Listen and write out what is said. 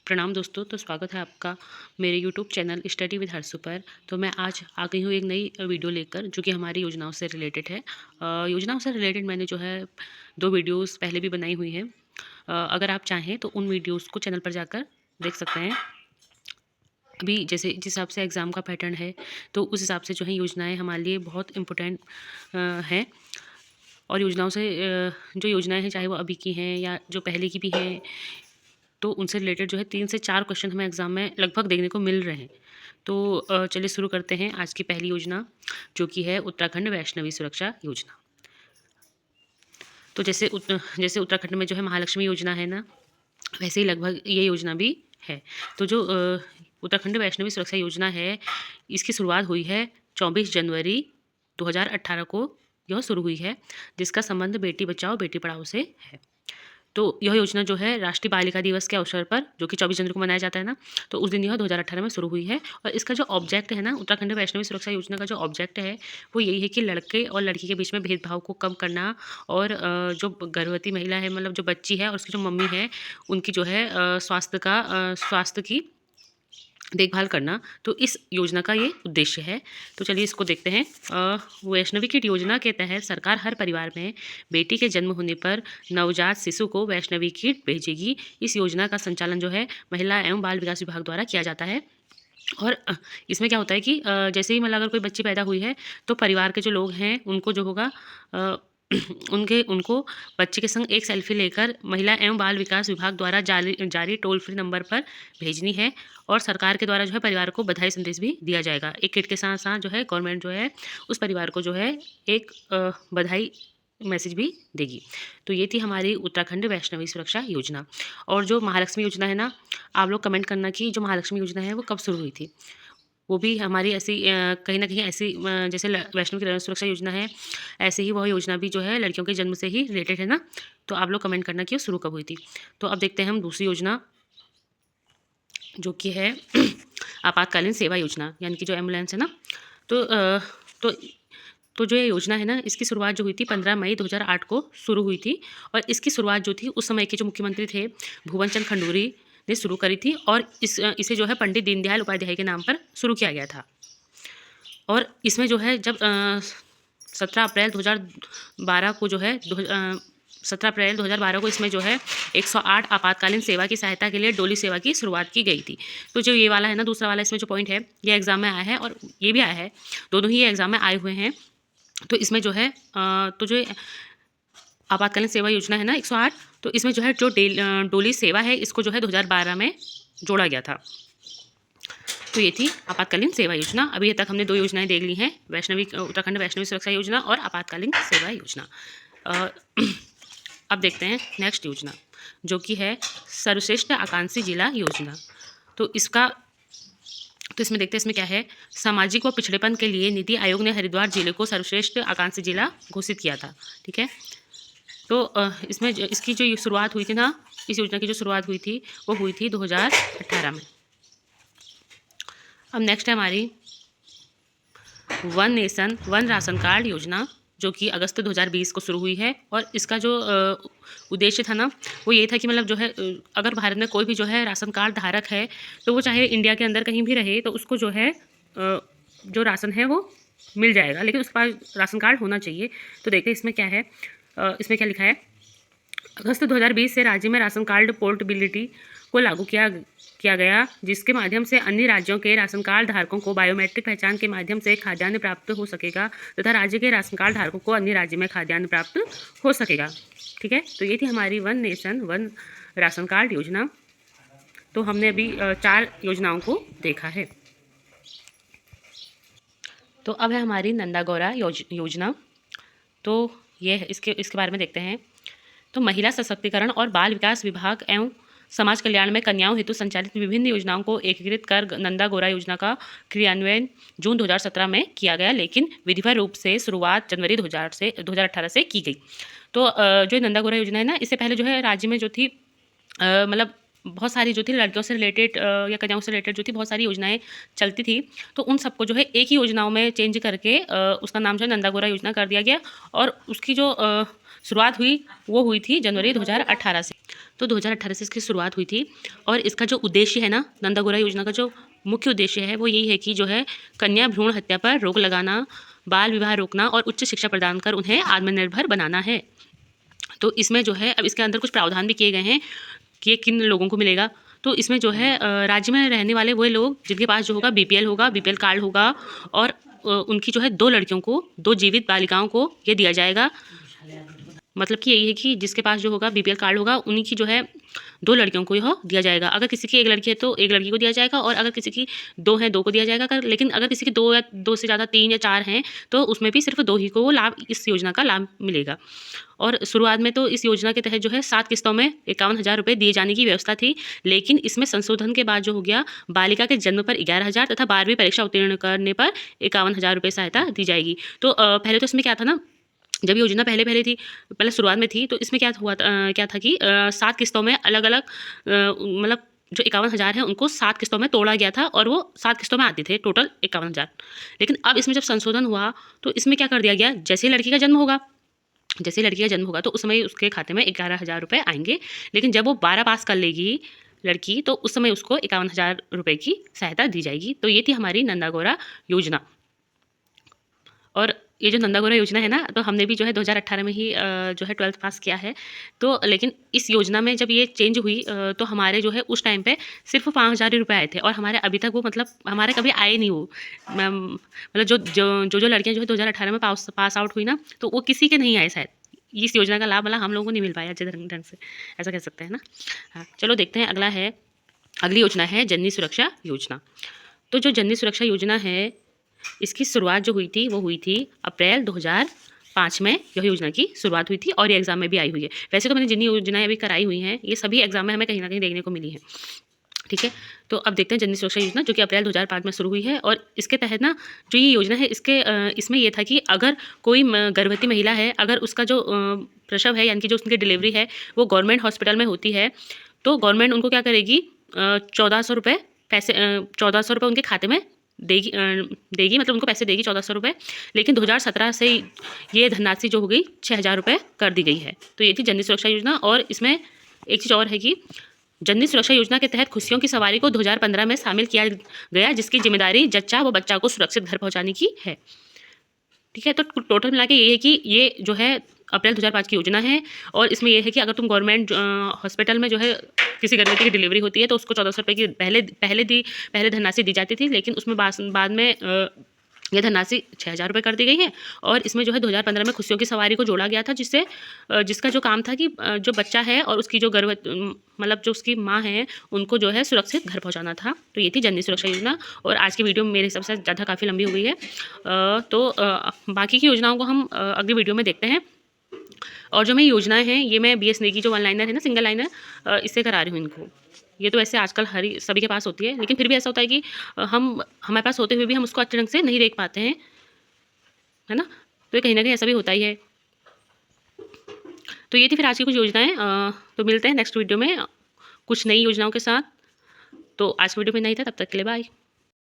प्रणाम दोस्तों। तो स्वागत है आपका मेरे YouTube channel study with Harshu पर। तो मैं आज आ गई हूँ एक नई वीडियो लेकर, जो कि हमारी योजनाओं से रिलेटेड है। योजनाओं से रिलेटेड मैंने जो है 2 वीडियोस पहले भी बनाई हुई हैं। अगर आप चाहें तो उन वीडियोस को चैनल पर जाकर देख सकते हैं। अभी जैसे जिस हिसाब से एग्ज़ाम का पैटर्न है, तो उस हिसाब से जो है योजनाएँ हमारे लिए बहुत इम्पोर्टेंट हैं। और योजनाओं से जो योजनाएँ हैं, चाहे वो अभी की हैं या जो पहले की भी हैं, तो उनसे रिलेटेड जो है 3 से 4 क्वेश्चन हमें एग्ज़ाम में लगभग देखने को मिल रहे हैं। तो चलिए शुरू करते हैं आज की पहली योजना, जो कि है उत्तराखंड वैष्णवी सुरक्षा योजना। तो जैसे उत्तराखंड में जो है महालक्ष्मी योजना है ना, वैसे ही लगभग ये योजना भी है। तो जो उत्तराखंड वैष्णवी सुरक्षा योजना है, इसकी शुरुआत हुई है 24 जनवरी 2018 को यह शुरू हुई है, जिसका संबंध बेटी बचाओ बेटी पढ़ाओ से है। तो यह योजना जो है राष्ट्रीय बालिका दिवस के अवसर पर, जो कि 24 जनवरी को मनाया जाता है ना, तो उस दिन यह 2018 में शुरू हुई है। और इसका जो ऑब्जेक्ट है ना, उत्तराखंड वैष्णवी सुरक्षा योजना का जो ऑब्जेक्ट है, वो यही है कि लड़के और लड़की के बीच में भेदभाव को कम करना। और जो गर्भवती महिला है, मतलब जो बच्ची है और उसकी जो मम्मी है, उनकी जो है स्वास्थ्य की देखभाल करना। तो इस योजना का ये उद्देश्य है। तो चलिए इसको देखते हैं। वैष्णवी किट योजना के तहत सरकार हर परिवार में बेटी के जन्म होने पर नवजात शिशु को वैष्णवी किट भेजेगी। इस योजना का संचालन जो है महिला एवं बाल विकास विभाग द्वारा किया जाता है। और इसमें क्या होता है कि जैसे ही मतलब अगर कोई बच्ची पैदा हुई है, तो परिवार के जो लोग हैं उनको जो होगा अ, उनको बच्चे के संग एक सेल्फी लेकर महिला एवं बाल विकास विभाग द्वारा जारी टोल फ्री नंबर पर भेजनी है। और सरकार के द्वारा जो है परिवार को बधाई संदेश भी दिया जाएगा। एक किट के साथ साथ जो है गवर्नमेंट जो है उस परिवार को जो है एक बधाई मैसेज भी देगी। तो ये थी हमारी उत्तराखंड वैष्णवी सुरक्षा योजना। और जो महालक्ष्मी योजना है ना, आप लोग कमेंट करना कि जो महालक्ष्मी योजना है वो कब शुरू हुई थी। वो भी हमारी ऐसी कहीं न कहीं ऐसी जैसे वैष्णो की सुरक्षा योजना है, ऐसे ही वह योजना भी जो है लड़कियों के जन्म से ही रिलेटेड है ना। तो आप लोग कमेंट करना कि वो शुरू कब हुई थी। तो अब देखते हैं हम दूसरी योजना, जो कि है आपातकालीन सेवा योजना, यानी कि जो एम्बुलेंस है ना। तो तो तो जो ये योजना है ना, इसकी शुरुआत जो हुई थी 15 मई 2008 को शुरू हुई थी। और इसकी शुरुआत जो थी उस समय के जो मुख्यमंत्री थे भुवन चंद खंडूरी ने शुरू करी थी। और इसे जो है पंडित दीनदयाल उपाध्याय के नाम पर शुरू किया गया था। और इसमें जो है जब 17 अप्रैल 2012 को जो है 17 अप्रैल 2012 को इसमें जो है 108 आपातकालीन सेवा की सहायता के लिए डोली सेवा की शुरुआत की गई थी। तो जो ये वाला है ना, दूसरा वाला इसमें जो पॉइंट है, ये एग्ज़ाम में आया है और ये भी आया है। दोनों ही ये एग्ज़ाम में आए हुए हैं। तो इसमें जो है तो जो आपातकालीन सेवा योजना है ना 108, तो इसमें जो है जो डोली सेवा है, इसको जो है 2012 में जोड़ा गया था। तो ये थी आपातकालीन सेवा योजना। अभी तक हमने 2 योजनाएं देख ली हैं, उत्तराखंड वैष्णवी सुरक्षा योजना और आपातकालीन सेवा योजना। अब देखते हैं नेक्स्ट योजना, जो कि है सर्वश्रेष्ठ आकांक्षी जिला योजना। तो इसमें देखते हैं इसमें क्या है। सामाजिक व पिछड़ेपन के लिए नीति आयोग ने हरिद्वार जिले को सर्वश्रेष्ठ आकांक्षी जिला घोषित किया था। ठीक है। तो इसमें इसकी जो शुरुआत हुई थी ना, इस योजना की जो शुरुआत हुई थी वो हुई थी 2018 में। अब नेक्स्ट है हमारी one nation one ration card योजना, जो कि अगस्त 2020 को शुरू हुई है। और इसका जो उद्देश्य था ना, वो ये था कि मतलब जो है अगर भारत में कोई भी जो है राशन कार्ड धारक है, तो वो चाहे इंडिया के अंदर कहीं भी रहे, तो उसको जो है जो राशन है वो मिल जाएगा, लेकिन उसके पास राशन कार्ड होना चाहिए। तो देखते हैं इसमें क्या है। इसमें क्या लिखा है। अगस्त 2020 से राज्य में राशन कार्ड पोर्टेबिलिटी को लागू किया गया, जिसके माध्यम से अन्य राज्यों के राशन कार्ड धारकों को बायोमेट्रिक पहचान के माध्यम से खाद्यान्न प्राप्त हो सकेगा, तथा राज्य के राशन कार्ड धारकों को अन्य राज्य में खाद्यान्न प्राप्त हो सकेगा। ठीक है। तो ये थी हमारी one nation one ration card योजना। तो हमने अभी 4 योजनाओं को देखा है। तो अब है हमारी नंदा गौरा योजना। तो ये इसके बारे में देखते हैं। तो महिला सशक्तिकरण और बाल विकास विभाग एवं समाज कल्याण में कन्याओं हेतु संचालित विभिन्न योजनाओं को एकीकृत कर नंदा गौरा योजना का क्रियान्वयन जून 2017 में किया गया, लेकिन विधिवत रूप से शुरुआत जनवरी 2018 से की गई। तो जो नंदा गौरा योजना है ना, इससे पहले जो है राज्य में जो थी मतलब बहुत सारी जो थी लड़कियों से रिलेटेड या कन्याओं से रिलेटेड जो थी बहुत सारी योजनाएं चलती थी, तो उन सबको जो है एक ही योजनाओं में चेंज करके उसका नाम जो है नंदा गौरा योजना कर दिया गया। और उसकी जो शुरुआत हुई वो हुई थी जनवरी 2018 से। तो 2018 से इसकी शुरुआत हुई थी। और इसका जो उद्देश्य है ना, नंदा गौरा योजना का जो मुख्य उद्देश्य है वो यही है कि जो है कन्या भ्रूण हत्या पर रोक लगाना, बाल विवाह रोकना और उच्च शिक्षा प्रदान कर उन्हें आत्मनिर्भर बनाना है। तो इसमें जो है अब इसके अंदर कुछ प्रावधान भी किए गए हैं कि ये किन लोगों को मिलेगा। तो इसमें जो है राज्य में रहने वाले वो लोग जिनके पास जो होगा बीपीएल होगा, बीपीएल कार्ड होगा, और उनकी जो है 2 लड़कियों को, 2 जीवित बालिकाओं को ये दिया जाएगा। मतलब कि यही है कि जिसके पास जो होगा बीपीएल कार्ड होगा उन्हीं की जो है 2 लड़कियों को यह दिया जाएगा। अगर किसी की 1 लड़की है तो 1 लड़की को दिया जाएगा, और अगर किसी की 2 है 2 को दिया जाएगा। लेकिन अगर किसी की 2 या 2 से ज़्यादा 3 या 4 हैं तो उसमें भी सिर्फ 2 ही को लाभ, इस योजना का लाभ मिलेगा। और शुरुआत में तो इस योजना के तहत जो है 7 किस्तों में 51,000 रुपये दिए जाने की व्यवस्था थी। लेकिन इसमें संशोधन के बाद जो हो गया, बालिका के जन्म पर 11,000 तथा 12वीं परीक्षा उत्तीर्ण करने पर 51,000 रुपये सहायता दी जाएगी। तो पहले तो इसमें क्या था ना, जब योजना पहले शुरुआत में थी तो इसमें क्या था कि 7 किस्तों में अलग-अलग मतलब जो 51,000 है उनको 7 किस्तों में तोड़ा गया था, और वो 7 किस्तों में आते थे टोटल 51,000। लेकिन अब इसमें जब संशोधन हुआ तो इसमें क्या कर दिया गया, जैसे ही लड़की का जन्म होगा तो उस समय उसके खाते में 11,000 रुपये आएंगे। लेकिन जब वो 12 पास कर लेगी लड़की तो उस समय उसको 51,000 रुपये की सहायता दी जाएगी। तो ये थी हमारी नंदा गौरा योजना। और ये जो नंदा गौरा योजना है ना, तो हमने भी जो है 2018 में ही जो है 12th पास किया है। तो लेकिन इस योजना में जब ये चेंज हुई तो हमारे जो है उस टाइम पे सिर्फ 5,000 ही रुपये आए थे, और हमारे अभी तक वो मतलब हमारे कभी आए नहीं वो। मतलब जो लड़कियाँ जो है 2018 में पास आउट हुई ना, तो वो किसी के नहीं आए शायद। इस योजना का लाभ मतलब हम लोगों को नहीं मिल पाया अच्छे ढंग से, ऐसा कह सकते हैं ना। हाँ, चलो देखते हैं अगली योजना है जननी सुरक्षा योजना। तो जो जननी सुरक्षा योजना है इसकी शुरुआत जो हुई थी वो हुई थी अप्रैल 2005 में। यह योजना की शुरुआत हुई थी और ये एग्ज़ाम में भी आई हुई है। वैसे तो मैंने जितनी योजनाएं अभी कराई हुई हैं ये सभी एग्ज़ाम में हमें कहीं ना कहीं देखने को मिली है। ठीक है, तो अब देखते हैं जननी सुरक्षा योजना जो कि अप्रैल 2005 में शुरू हुई है। और इसके तहत ना जो ये योजना है इसमें ये था कि अगर कोई गर्भवती महिला है, अगर उसका जो प्रसव है यानी कि जो उसकी डिलीवरी है वो गवर्नमेंट हॉस्पिटल में होती है, तो गवर्नमेंट उनको क्या करेगी, 1,400 रुपये पैसे 1,400 रुपये उनके खाते में देगी मतलब उनको पैसे देगी 1,400 रुपये। लेकिन 2017 से ये धनराशि जो हो गई 6,000 रुपये कर दी गई है। तो ये थी जननी सुरक्षा योजना। और इसमें एक चीज़ और है कि जननी सुरक्षा योजना के तहत खुशियों की सवारी को 2015 में शामिल किया गया, जिसकी जिम्मेदारी जच्चा व बच्चा को सुरक्षित घर पहुँचाने की है। ठीक है, तो टोटल मिला के ये है कि ये जो है अप्रैल 2005 की योजना है। और इसमें यह है कि अगर तुम गवर्नमेंट हॉस्पिटल में जो है किसी गर्भवती की डिलीवरी होती है तो उसको 1,400 रुपये की पहले धनराशि दी जाती थी। लेकिन उसमें बाद में यह धनराशि 6,000 रुपये कर दी गई है। और इसमें जो है 2015 में खुशियों की सवारी को जोड़ा गया था, जिसका जो काम था कि जो बच्चा है और उसकी जो मतलब जो उसकी माँ है उनको जो है सुरक्षित घर पहुंचाना था। तो ये थी जननी सुरक्षा योजना। और आज की वीडियो मेरे हिसाब से ज़्यादा काफ़ी लंबी हो गई है, तो बाकी की योजनाओं को हम अगली वीडियो में देखते हैं। और जो मेरी योजनाएं हैं ये मैं BS नेगी जो 1 लाइनर है ना, सिंगल लाइनर, इससे करा रही हूँ इनको। ये तो वैसे आजकल सभी के पास होती है, लेकिन फिर भी ऐसा होता है कि हमारे पास होते हुए भी हम उसको अच्छे ढंग से नहीं देख पाते हैं, है ना। तो कहीं ना कहीं ऐसा भी होता ही है। तो ये थी फिर आज की कुछ योजनाएं। तो मिलते हैं नेक्स्ट वीडियो में कुछ नई योजनाओं के साथ। तो आज की वीडियो में नहीं था, तब तक के लिए बाय।